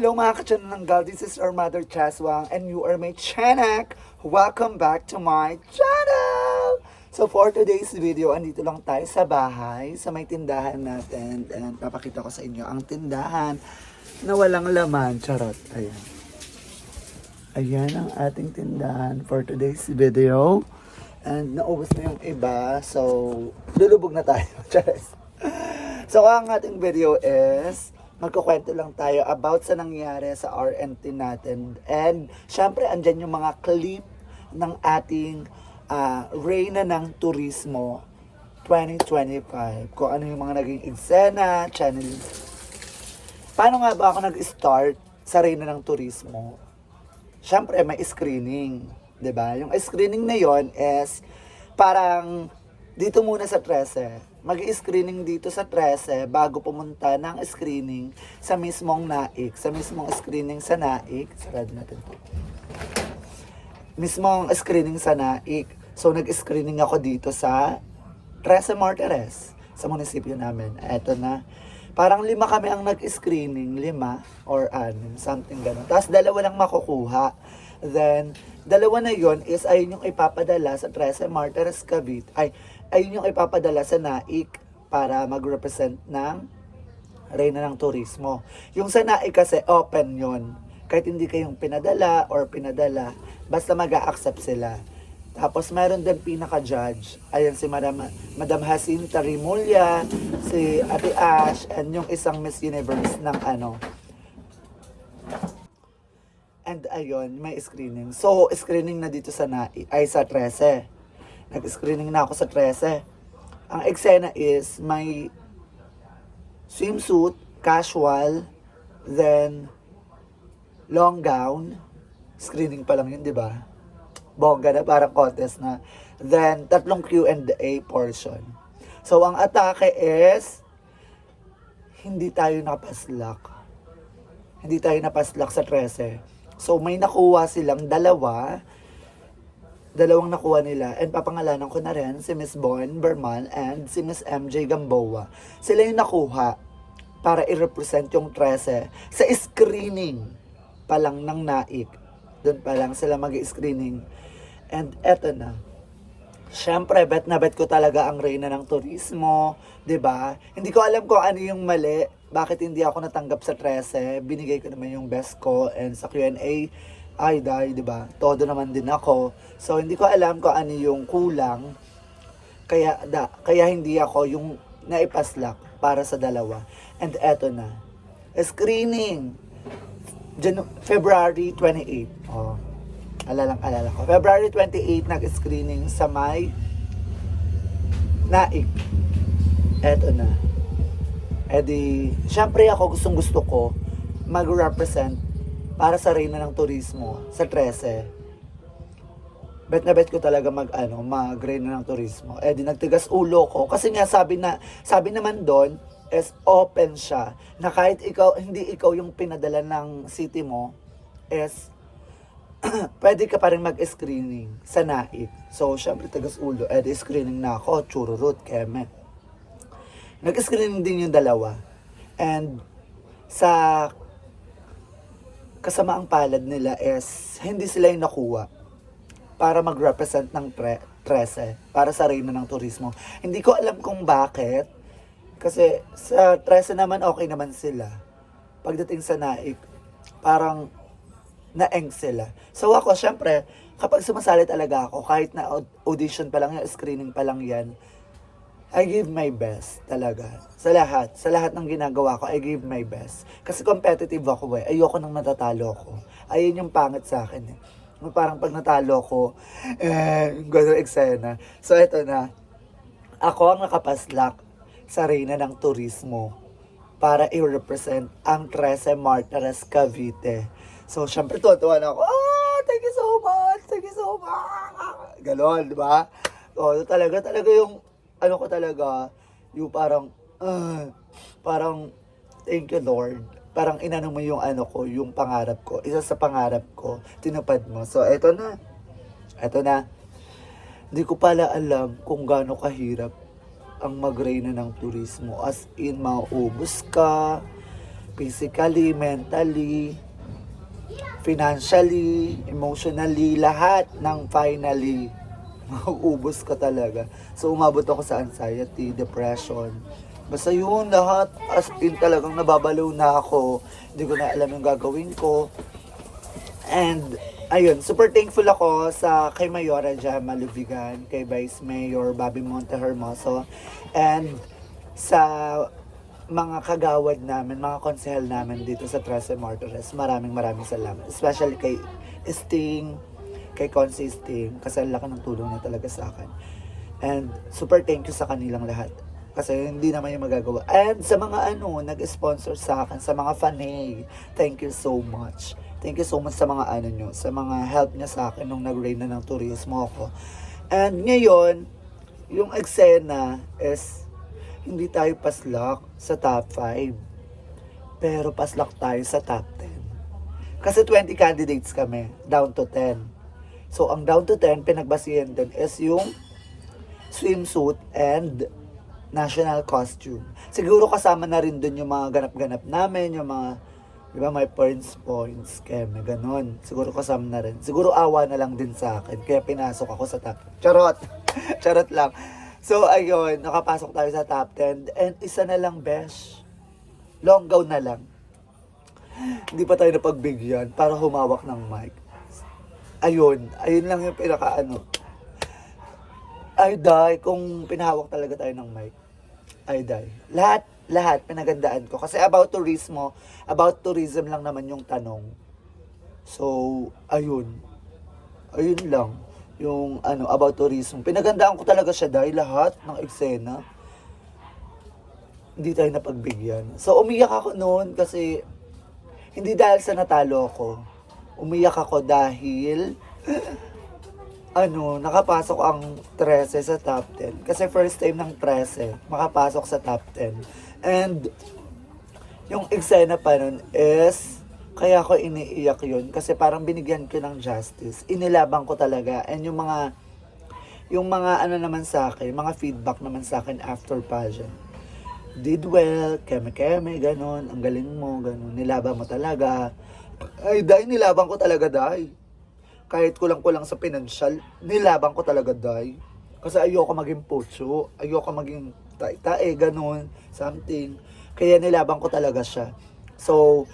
Hello mga ka-channel, this is our mother Chaswang and you are my Chanak. Welcome back to my channel! So for today's video, andito lang tayo sa bahay, sa may tindahan natin. And papakita ko sa inyo ang tindahan na walang laman. Charot. Ayan. Ayan ang ating tindahan for today's video. And naubos na yung iba, so lulubog na tayo. Charis. So ang ating video is magkukwento lang tayo about sa nangyari sa RNT natin. And syempre andyan yung mga clip ng ating Reyna ng Turismo 2025. Kung ano yung mga naging eksena, channel. Paano nga ba ako nag-start sa Reyna ng Turismo? Syempre may screening, 'di ba? Yung screening na yon is parang dito muna sa 13. Mag-screening dito sa 13 bago pumunta ng screening sa mismong NAIC. Sa mismong screening sa NAIC. Sarado natin po. Mismong screening sa NAIC. So, nag-screening ako dito sa 13 Martires. Sa munisipyo namin. Eto na. Parang 5 kami ang nag-screening. 5 or 6. Something ganun. Tapos 2 lang makukuha. Then, 2 na yon is ayun yung ipapadala sa 13 Martires Cavite. Ayun yung ipapadala sa NAIC para mag-represent ng Reyna ng Turismo. Yung sa NAIC kasi open yon. Kahit hindi kayong pinadala or pinadala, basta mag-a-accept sila. Tapos mayroon din pinaka-judge. Ayan si Madam Jacinta Rimulya, si Ate Ash, and yung isang Miss Universe ng And ayun, may screening. So, screening na dito sa NAIC, ay sa 13. Nag-screening na ako sa 13. Ang eksena is may swimsuit, casual, then long gown. Screening pa lang yun, di ba? Bongga na, parang contest na. Then, 3 Q&A portion. So, ang atake is hindi tayo napaslak. Hindi tayo napaslak sa 13. So, may nakuha silang 2. Dalawang nakuha nila, and papangalanan ko na rin si Miss Bon Berman and si Miss MJ Gamboa. Sila yung nakuha para i-represent yung 13 sa screening pa lang ng NAIC. Doon pa lang sila mag-screening. And eto na. Siyempre, bet na bet ko talaga ang Reyna ng Turismo, 'di ba? Hindi ko alam kung ano yung mali, bakit hindi ako natanggap sa 13. Binigay ko naman yung best ko, and sa Q&A ay dahil, di ba? Todo naman din ako. So, hindi ko alam kung ano yung kulang. Kaya hindi ako yung naipaslak para sa 2. And eto na. Screening. February 28. Oh, alala ko. February 28, nag-screening sa may NAIC. Eto na. Syempre ako gusto ko mag-represent para sa Reyna ng Turismo sa 13. Bet na bet ko talaga mag-Reyna ng Turismo. Nagtigas ulo ko kasi nga sabi naman doon is open siya na kahit hindi ikaw yung pinadala ng city mo is pwede ka pa rin mag-screening sa NAIC. So syempre tigas ulo, screening na ako, chururut, keme. Nag-screening din yung 2. And sa kasamaang palad nila is hindi sila yung nakuha para mag-represent ng 13 para sa Reyna ng Turismo. Hindi ko alam kung bakit kasi sa 13 naman okay naman sila. Pagdating sa NAIC, parang naeng sila. So ako, syempre, kapag sumasali talaga ako, kahit na audition pa lang yan, screening pa lang yan, I give my best talaga. Sa lahat ng ginagawa ko, I give my best. Kasi competitive ako eh. Ayoko nang natatalo ko. Ayun yung pangit sa akin eh. Parang pag natalo ko, gano'ng eksena. So eto na. Ako ang nakapaslak sa Reyna ng Turismo para i-represent ang 13 Martires Cavite. So syempre tuwa na ako. Thank you so much! Thank you so much! Ganon, di ba? So talaga yung ko talaga, yung parang thank you Lord. Parang inano mo yung yung pangarap ko. Isa sa pangarap ko, tinupad mo. So, eto na. Hindi ko pala alam kung gaano kahirap ang mag-Reyna ng Turismo. As in, maubos ka, physically, mentally, financially, emotionally, lahat ng finally, mauubos ka talaga. So, umabot ako sa anxiety, depression. Basta yun, lahat, as in talagang nababaliw na ako. Hindi ko na alam yung gagawin ko. And, ayun, super thankful ako sa kay Mayora Jama Lubigan, kay Vice Mayor Bobby Montehermoso, and sa mga kagawad namin, mga konsehal namin dito sa Trece Martires. Maraming salamat. Especially kay Sting, kay Consi Sting, kasi ang laki ng tulong na talaga sa akin. And super thank you sa kanilang lahat. Kasi hindi naman yung magagawa. And sa mga nag-sponsor sa akin, sa mga fanay, thank you so much. Thank you so much sa mga nyo, sa mga help niya sa akin nung nag-rain na ng turismo ako. And ngayon, yung eksena is, hindi tayo paslak sa top 5. Pero paslak tayo sa top 10. Kasi 20 candidates kami, down to 10. So, ang down to 10, pinagbasihan din is yung swimsuit and national costume. Siguro kasama na rin dun yung mga ganap-ganap namin, yung mga, di ba, may points, keme, ganon. Siguro kasama na rin. Siguro awa na lang din sa akin, kaya pinasok ako sa top. Charot! Charot lang. So, ayun, nakapasok tayo sa top 10. And isa na lang, besh. Long gown na lang. Hindi pa tayo napagbigyan para humawak ng mic. Ayun lang yung Ay, die, kung pinahawak talaga tayo ng mic. Ay, die. Lahat, pinagandaan ko. Kasi about tourism lang naman yung tanong. So, ayun lang. Yung about tourism. Pinagandaan ko talaga siya dahil lahat ng eksena, hindi tayo napagbigyan. So, umiyak ako noon kasi, hindi dahil sa natalo ako. Umiyak ako dahil, nakapasok ang 13 sa top 10. Kasi first time ng 13, makapasok sa top 10. And, yung eksena pa nun is, kaya ako iniiyak yun kasi parang binigyan ko ng justice. Inilabang ko talaga. And yung mga naman sa akin, mga feedback naman sa akin after pageant. Did well, keme, ganon. Ang galing mo, ganon. Nilabang mo talaga. Ay, dahil nilabang ko talaga, dahil. Kahit kulang-kulang sa financial, nilabang ko talaga, dahil. Kasi ayoko maging pucho, ayoko maging tae, ganon, something. Kaya nilabang ko talaga siya. So,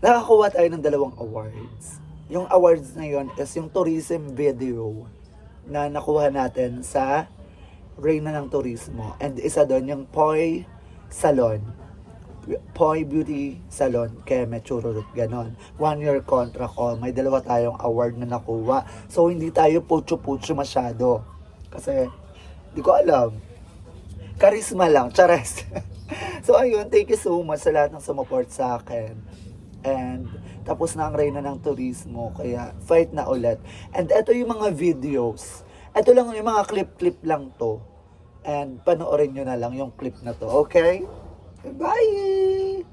nakakuha tayo ng 2 awards. Yung awards na yon is yung tourism video na nakuha natin sa Reyna ng Turismo. And isa doon yung Poi Salon. Poi Beauty Salon, Keme, Chururut, ganon. 1-year contract ko. May 2 tayong award na nakuha. So, hindi tayo pucho-pucho masyado. Kasi, di ko alam. Charisma lang, chares. So, ayun, thank you so much sa lahat ng sumuport sa akin. And tapos na ang Reyna ng Turismo, kaya fight na ulit. And ito yung mga videos. Ito lang yung mga clip lang to. And panoorin nyo na lang yung clip na to, okay? Bye!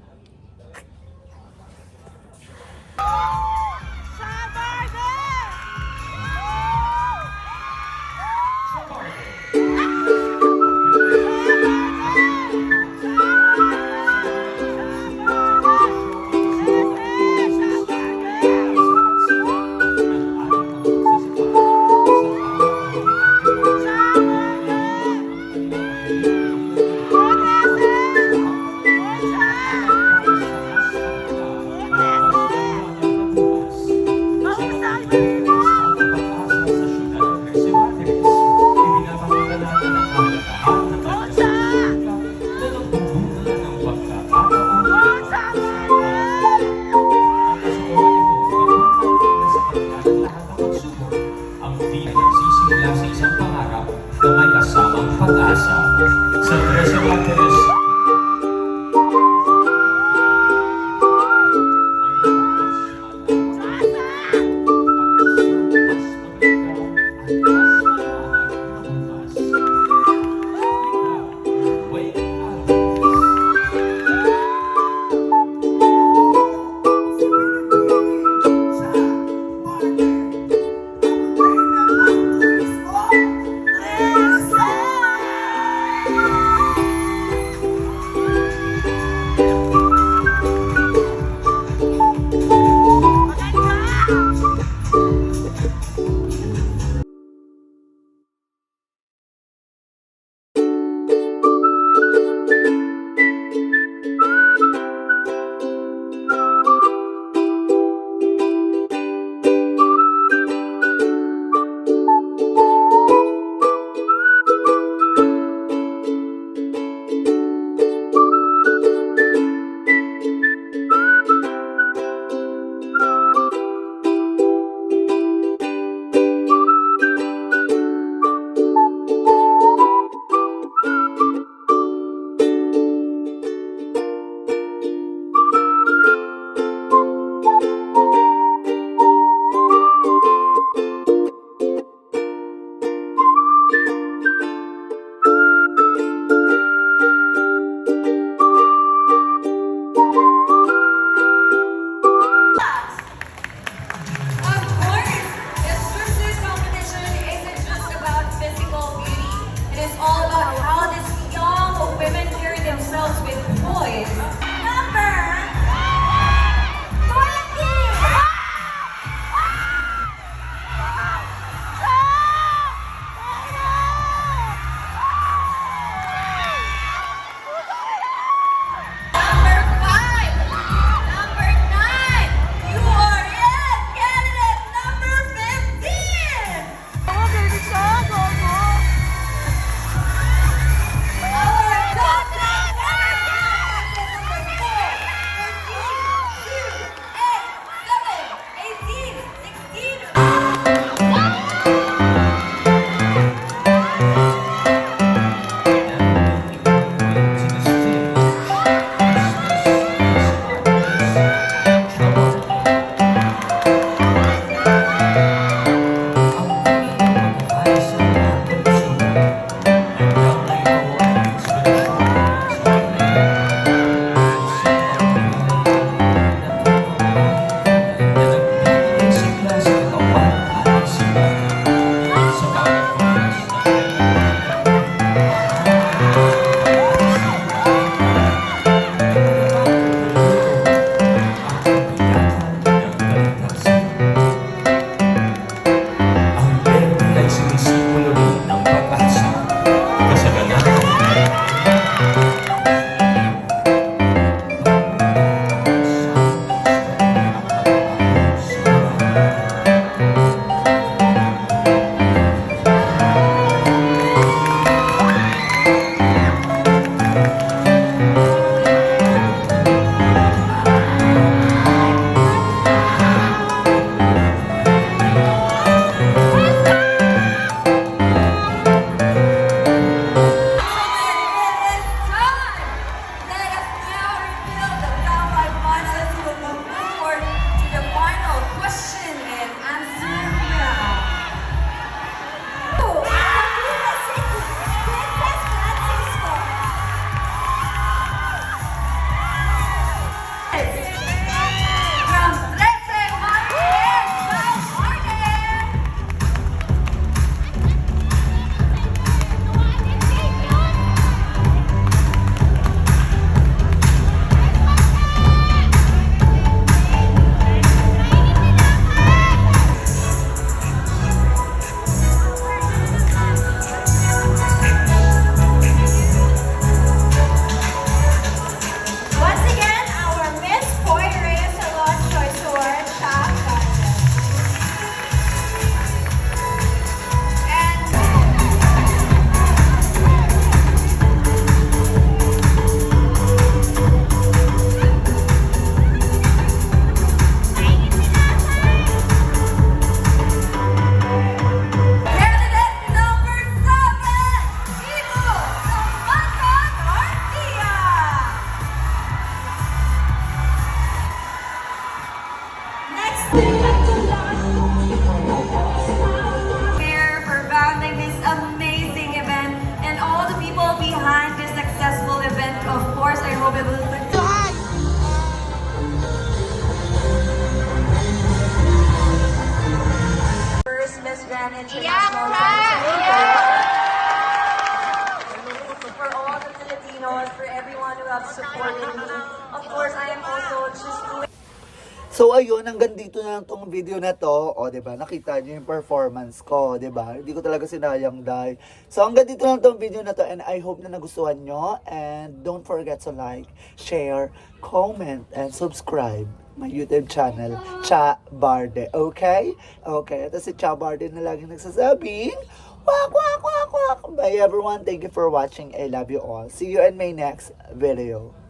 international for all the Filipinos, for everyone who have supported me. Of course, I am also just doing So ayun, hanggang dito na lang tong video na to. O, 'di ba? Nakita niyo yung performance ko, 'di ba? Hindi ko talaga sinayang, dahil. So hanggang dito lang tong video na to, and I hope na nagustuhan nyo, and don't forget to like, share, comment, and subscribe my YouTube channel, Cha Barde. Okay? Okay. Ito si Cha Barde na laging nagsasabing, wak, wak, wak, wak. Bye everyone. Thank you for watching. I love you all. See you in my next video.